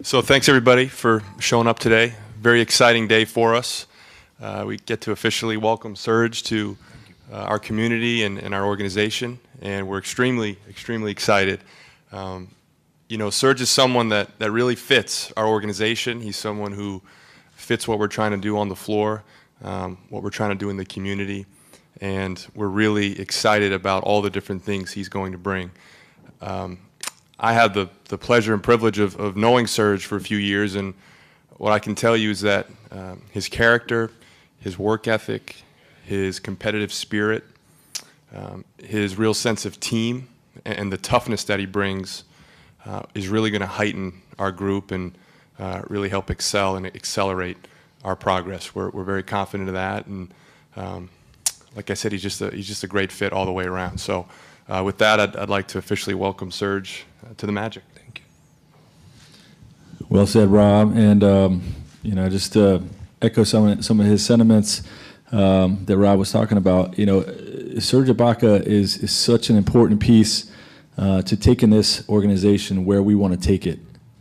So thanks everybody for showing up today. Very exciting day for us. We get to officially welcome Serge to our community and our organization, and we're extremely excited. You know, Serge is someone that really fits our organization. He's someone who fits what we're trying to do on the floor, what we're trying to do in the community, and we're really excited about all the different things he's going to bring. I had the pleasure and privilege of knowing Serge for a few years, and what I can tell you is that his character, his work ethic, his competitive spirit, his real sense of team, and the toughness that he brings is really going to heighten our group and really help excel and accelerate our progress. We're very confident of that, and like I said, he's just a great fit all the way around. So with that, I'd like to officially welcome Serge to the Magic. Thank you. Well said, Rob. And you know, just to echo some of his sentiments that Rob was talking about. You know, Serge Ibaka is such an important piece to taking this organization where we want to take it,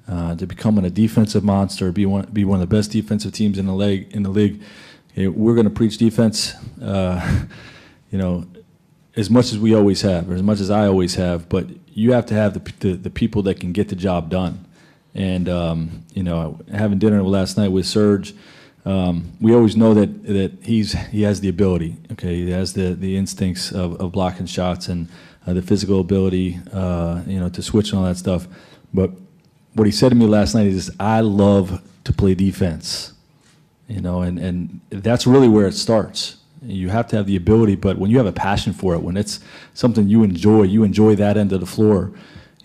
to becoming a defensive monster, be one of the best defensive teams in the league. We're going to preach defense. You know, as much as we always have, or as much as I always have, but you have to have the people that can get the job done. And you know, having dinner last night with Serge, we always know that he has the ability. Okay, he has the instincts of blocking shots and the physical ability, you know, to switch and all that stuff. But what he said to me last night is, "I love to play defense." You know, and that's really where it starts. You have to have the ability, but when you have a passion for it, when it's something you enjoy that end of the floor,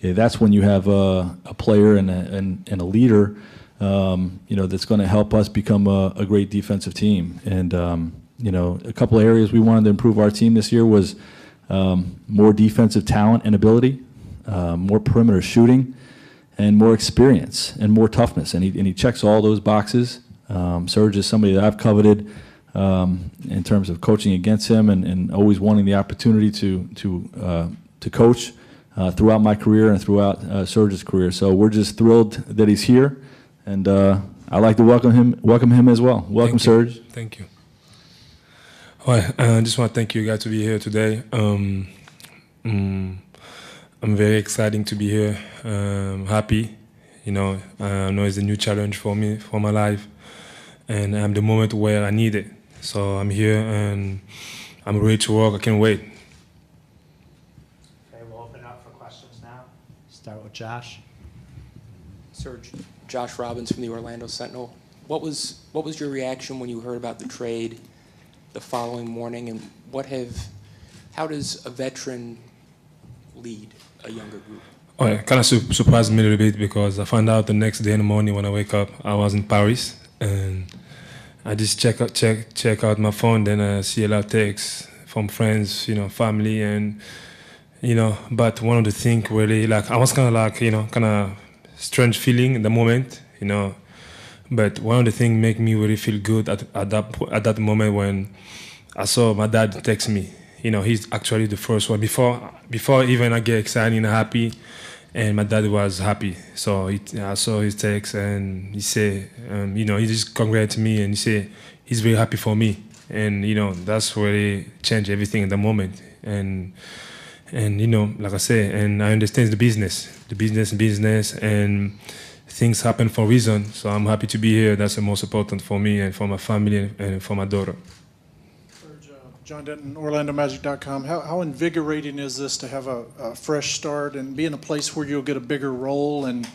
that's when you have a player and a leader, you know, that's going to help us become a great defensive team. And you know, a couple of areas we wanted to improve our team this year was more defensive talent and ability, more perimeter shooting, and more experience and more toughness. And he checks all those boxes. Serge is somebody that I've coveted in terms of coaching against him and always wanting the opportunity to coach throughout my career and throughout Serge's career. So we're just thrilled that he's here, and I'd like to welcome him as well. Welcome, Serge. Thank you. Well, I just want to thank you guys to be here today. I'm very excited to be here. Happy, you know. I know it's a new challenge for me, for my life, and I'm the moment where I need it. So I'm here and I'm ready to work. I can't wait. Okay, we'll open it up for questions now. Start with Josh. Serge, Josh Robbins from the Orlando Sentinel. What was your reaction when you heard about the trade the following morning, and how does a veteran lead a younger group? Oh, it kind of surprised me a little bit because I found out the next day in the morning when I wake up I was in Paris, and I just check out my phone. Then I see a lot of texts from friends, you know, family, and you know. But one of the things really, like, I was kind of like, you know, kind of strange feeling in the moment, you know. But one of the things make me really feel good at that moment when I saw my dad text me. You know, he's actually the first one before even I get excited and happy. And my dad was happy, so I saw his text, and he said, you know, he just congratulated me, and he said he's very happy for me, and you know, that's really changed everything in the moment. And you know, like I said, and I understand the business, and things happen for a reason. So I'm happy to be here. That's the most important for me and for my family and for my daughter. John Denton, OrlandoMagic.com. How invigorating is this to have a fresh start and be in a place where you'll get a bigger role and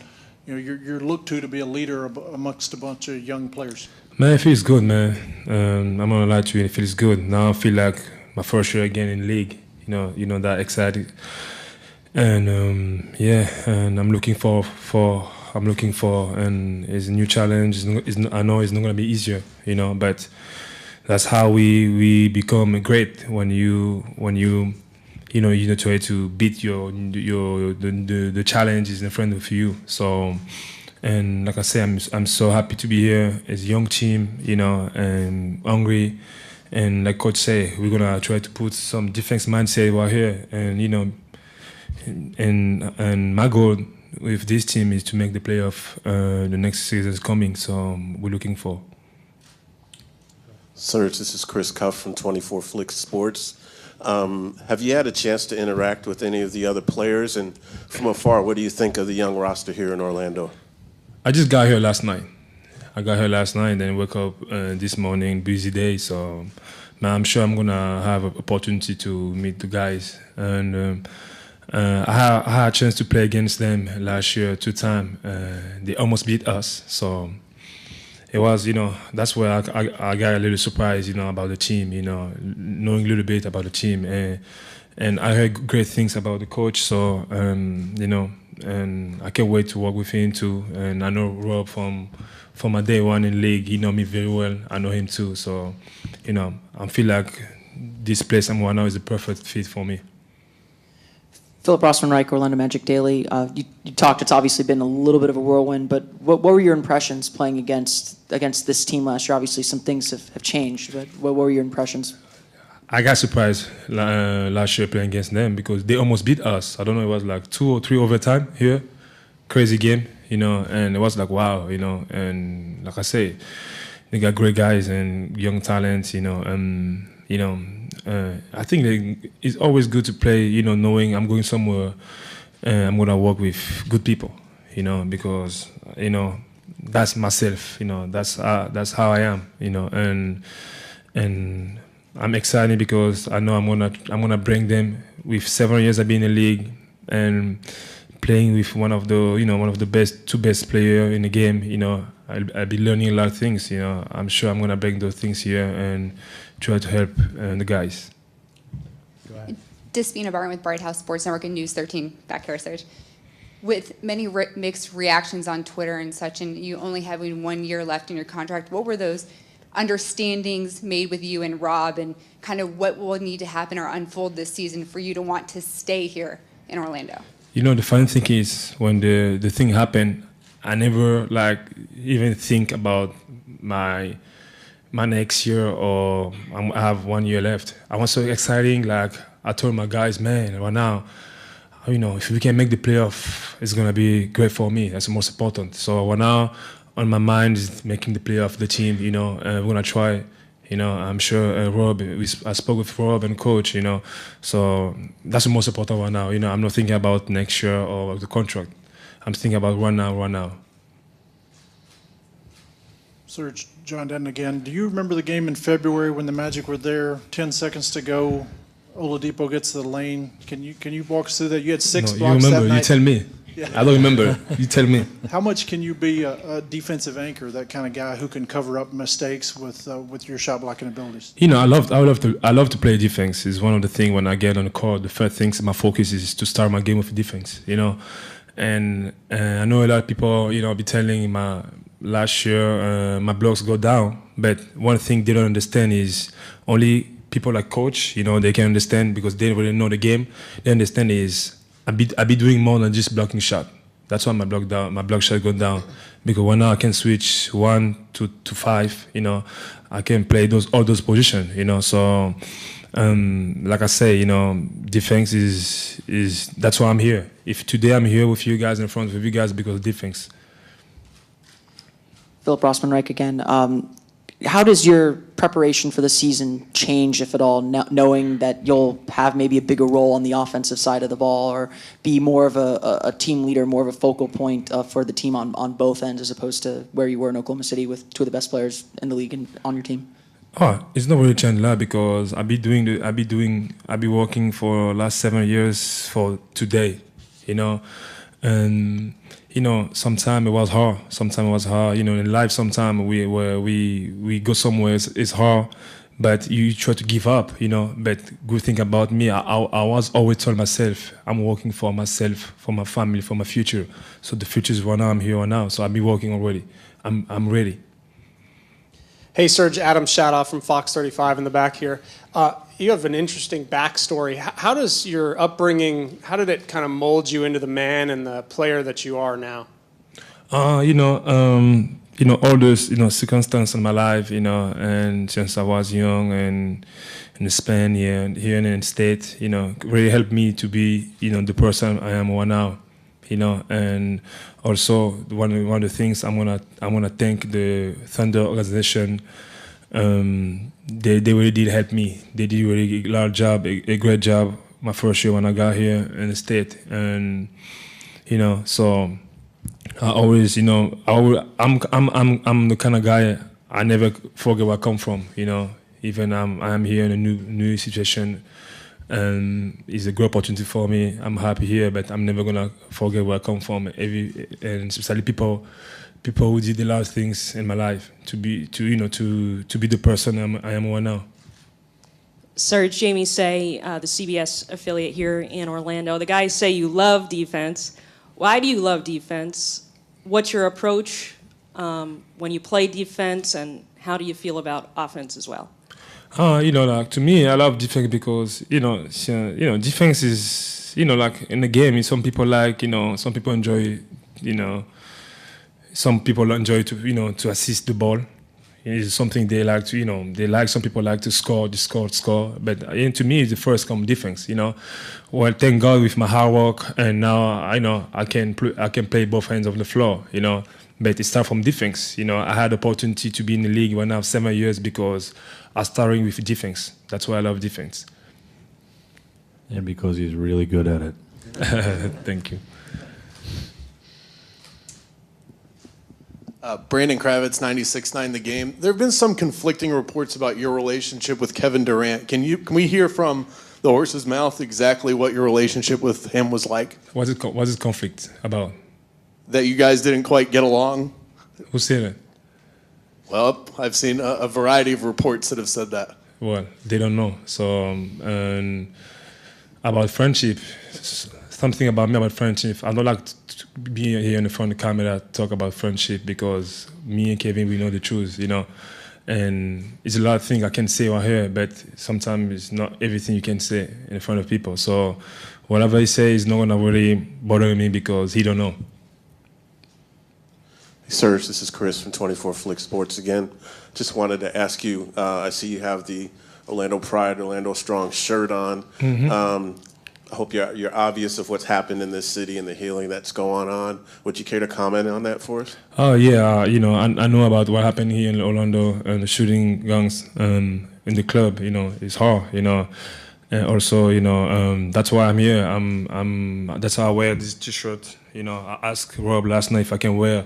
you know you're looked to be a leader amongst a bunch of young players? Man, it feels good, man. I'm not gonna lie to you, it feels good. Now I feel like my first year again in league. You know that excited, and yeah, and I'm looking for, and it's a new challenge. I know it's not gonna be easier, you know, but that's how we become great when you try to beat the challenges in front of you. So, and like I say, I'm so happy to be here as a young team, you know, and hungry. And like Coach say, we're gonna try to put some defense mindset right here, and you know, and my goal with this team is to make the playoff the next season is coming. So we're looking for. Serge, this is Chris Cuff from 24 Flick Sports. Have you had a chance to interact with any of the other players? And from afar, what do you think of the young roster here in Orlando? I just got here last night. Then woke up this morning, busy day. So man, I'm sure I'm gonna have an opportunity to meet the guys. And I had a chance to play against them last year 2 times. They almost beat us. So it was, that's where I got a little surprised, about the team, knowing a little bit about the team. And I heard great things about the coach. So, and I can't wait to work with him too. And I know Rob from my day one in the league. He know me very well. I know him too. So, I feel like this place I'm going now is the perfect fit for me. Philip Rossman-Reich, Orlando Magic Daily. You talked, it's obviously been a little bit of a whirlwind, but what were your impressions playing against this team last year? Obviously, some things have changed, but what were your impressions? I got surprised last year playing against them because they almost beat us. I don't know, it was like 2 or 3 overtime here. Crazy game, and it was like, wow, and like I say, they got great guys and young talents, I think it's always good to play, knowing I'm going somewhere and I'm going to work with good people, because, that's myself, that's how I am, and I'm excited because I know I'm gonna bring them with 7 years I've been in the league and playing with one of the two best players in the game, I'll be learning a lot of things, I'm sure I'm gonna bring those things here and try to help the guys. Despina Barton with Bright House Sports Network and News 13, back here, Serge. With many mixed reactions on Twitter and such, and you only having 1 year left in your contract, what were those understandings made with you and Rob, and kind of what will need to happen or unfold this season for you to want to stay here in Orlando? The funny thing is, when the thing happened, I never even think about my next year or I have 1 year left. I was so exciting. I told my guys, man, right now, if we can make the playoff, it's gonna be great for me. That's the most important. So right now, on my mind is making the playoff, the team. We're gonna try. I'm sure Rob. I spoke with Rob and coach. So that's the most important right now. I'm not thinking about next year or the contract. I'm thinking about right now. Serge, John Denton again. Do you remember the game in February when the Magic were there, 10 seconds to go, Oladipo gets to the lane? Can you walk us through that? You had 6 No, blocks you remember, that night. you tell me. Yeah. I don't remember. You tell me. How much can you be a defensive anchor, that kind of guy who can cover up mistakes with your shot blocking abilities? I love to play defense. It's one of the things when I get on the court. The first things my focus is to start my game with defense. And I know a lot of people be telling last year my blocks go down, but one thing they don't understand is only people like coach. They can understand because they really know the game. They understand is I be doing more than just blocking shot. That's why my block shot go down. Because when now I can switch 1 to 5, I can play all those positions, So like I say, defense is that's why I'm here. If today I'm here with you guys in front of you guys because of defense. Philip Rossman-Reich again. How does your preparation for the season change, if at all, knowing that you'll have maybe a bigger role on the offensive side of the ball or be more of a team leader, more of a focal point for the team on both ends as opposed to where you were in Oklahoma City with 2 of the best players in the league and on your team? Oh, it's not really changed a lot because I be working for last 7 years for today, and sometimes it was hard. In life, sometimes we go somewhere, it's hard, but you try to give up, But good thing about me, I was always told myself, I'm working for myself, for my family, for my future. So the future is right now, I'm here right now. So I've been working already. I'm ready. Hey, Serge, Adam Shadoff from Fox 35 in the back here. You have an interesting backstory. How does your upbringing, how did it kind of mold you into the man and the player that you are now? All those, circumstances in my life, and since I was young and in Spain, here in the States, really helped me to be, the person I am right now. you know. And also one of the things I wanna thank the Thunder organization. They really did help me. They did really a great job my first year when I got here in the state, and you know, so I always, you know, I'm the kind of guy I never forget where I come from, you know. Even I'm here in a new situation, and it's a great opportunity for me. I'm happy here, but I'm never gonna forget where I come from. And especially people who did a lot of things in my life to be the person I am right now. Serge, Jamie Say, the CBS affiliate here in Orlando. The guys say you love defense. Why do you love defense? What's your approach when you play defense, and how do you feel about offense as well? You know, like to me, I love defense because defense is, you know, like in the game. Some people enjoy, you know, some people enjoy to assist the ball. It's something they like to, you know, some people like to score. But to me, it's the first come defense, you know. Well, thank God with my hard work, and now I know I can play both ends of the floor, you know. But it starts from defense, you know. I had the opportunity to be in the league when I was 7 years because I started with defense. That's why I love defense. And because he's really good at it. Thank you. Brandon Kravitz, 96.9 The Game. There have been some conflicting reports about your relationship with Kevin Durant. Can we hear from the horse's mouth exactly what your relationship with him was like? What's it conflict about? That you guys didn't quite get along? Who said it? Well, I've seen a variety of reports that have said that. Well, they don't know. So, about friendship, something about me about friendship. I don't like to be here in front of the camera talk about friendship because me and Kevin, we know the truth, you know. And it's a lot of things I can say right here, but sometimes it's not everything you can say in front of people. So whatever he says is not gonna really bother me because he don't know. Serge, this is Chris from 24 Flick Sports again. Just wanted to ask you, I see you have the Orlando Pride, Orlando Strong shirt on. Mm-hmm. I hope you're obvious of what's happened in this city and the healing that's going on. Would you care to comment on that for us? Oh, yeah, you know, I know about what happened here in Orlando and the shooting guns in the club, you know, it's hard, you know. And also, you know, that's why I'm here. That's how I wear this T-shirt. You know, I asked Rob last night if I can wear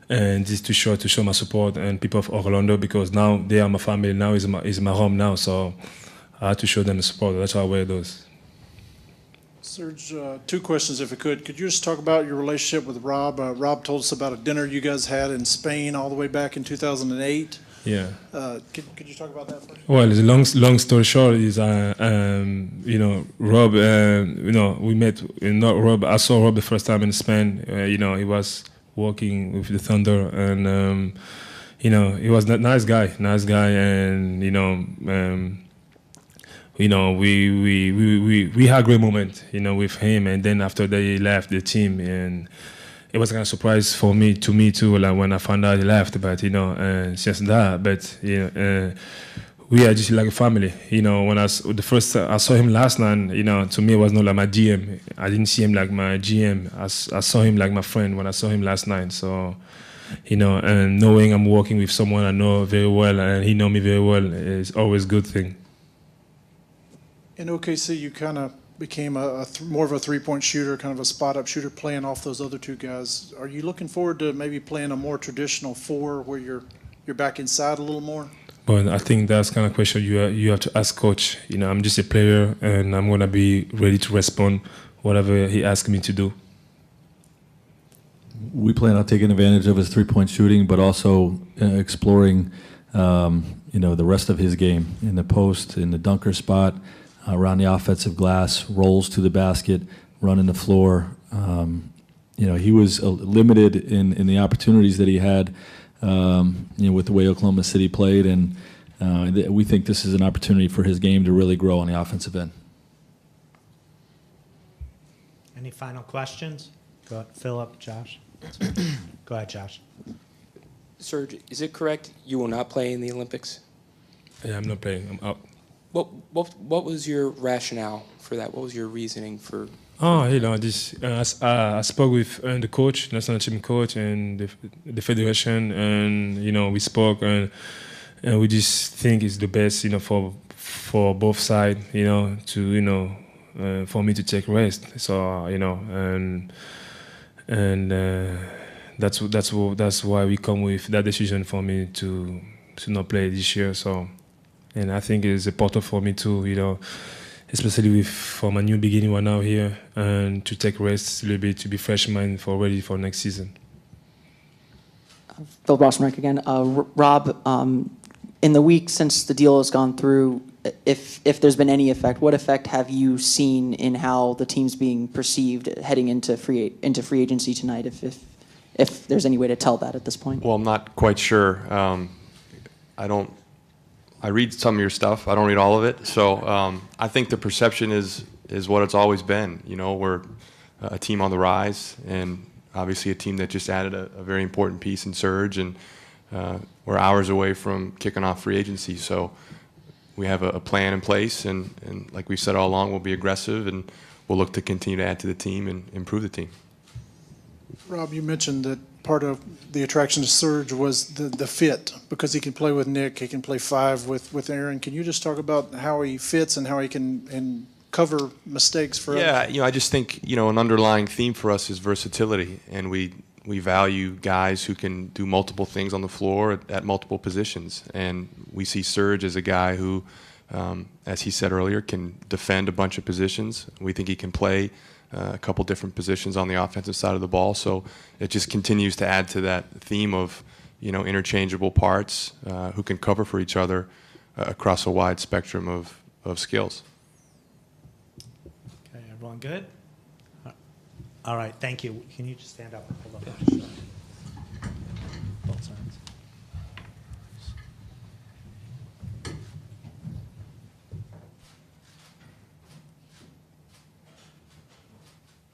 this T-shirt to show my support and people of Orlando because now they are my family. Now is my home now, so I had to show them the support. That's why I wear those. Serge, two questions if I could. Could you just talk about your relationship with Rob? Rob told us about a dinner you guys had in Spain all the way back in 2008. Yeah. Could you talk about that first? Well, the long story short is, you know, Rob, you know, we met. Rob, I saw Rob the first time in Spain. You know, he was working with the Thunder, and you know, he was a nice guy, and you know, we had a great moment, you know, with him, and then after they left the team, and it was kind of a surprise to me too, like when I found out he left. But you know, since that, but you know, we are just like a family. You know, when the first I saw him last night, you know, to me it was not like my GM. I didn't see him like my GM. I saw him like my friend when I saw him last night. So, you know, and knowing I'm working with someone I know very well and he know me very well is always a good thing. In OKC, you kind of became more of a three-point shooter, kind of a spot-up shooter, playing off those other two guys. Are you looking forward to maybe playing a more traditional four where you're back inside a little more? But I think that's kind of question you have to ask coach. You know, I'm just a player, and I'm gonna be ready to respond whatever he asks me to do. We plan on taking advantage of his three-point shooting, but also exploring, you know, the rest of his game in the post, in the dunker spot, around the offensive glass, rolls to the basket, running the floor. You know, he was limited in the opportunities that he had, you know, with the way Oklahoma City played, and we think this is an opportunity for his game to really grow on the offensive end. Any final questions? Go ahead, Philip, Josh. Go ahead, Josh. Serge, is it correct you will not play in the Olympics? Yeah, I'm not playing. I'm out. What was your rationale for that? What was your reasoning for Oh, I spoke with the coach, national team coach, and the federation, and we spoke, and we just think it's the best, for both sides, to for me to take rest. So that's why we come with that decision for me to not play this year. So, and I think it's important for me to, especially for my new beginning right now here, and to take rest a little bit, to be fresh mind for ready for next season. Phil Rossmark again. Rob, in the week since the deal has gone through, if there's been any effect, what effect have you seen in how the team's being perceived heading into free agency tonight? If there's any way to tell that at this point. Well, I'm not quite sure. I read some of your stuff. I don't read all of it. So I think the perception is what it's always been. We're a team on the rise, and obviously a team that just added a very important piece in Serge, and we're hours away from kicking off free agency. So we have a plan in place, and like we've said all along, we'll be aggressive, and we'll look to continue to add to the team and improve the team. Rob, you mentioned that part of the attraction to Serge was the fit, because he can play with Nick, he can play five with Aaron. Can you just talk about how he fits and how he can cover mistakes for us? Yeah, I just think, an underlying theme for us is versatility, and we value guys who can do multiple things on the floor at multiple positions. And we see Serge as a guy who, as he said earlier, can defend a bunch of positions. We think he can play a couple different positions on the offensive side of the ball. So it just continues to add to that theme of, interchangeable parts who can cover for each other across a wide spectrum of skills. Okay, everyone good? All right, thank you. Can you just stand up and hold up?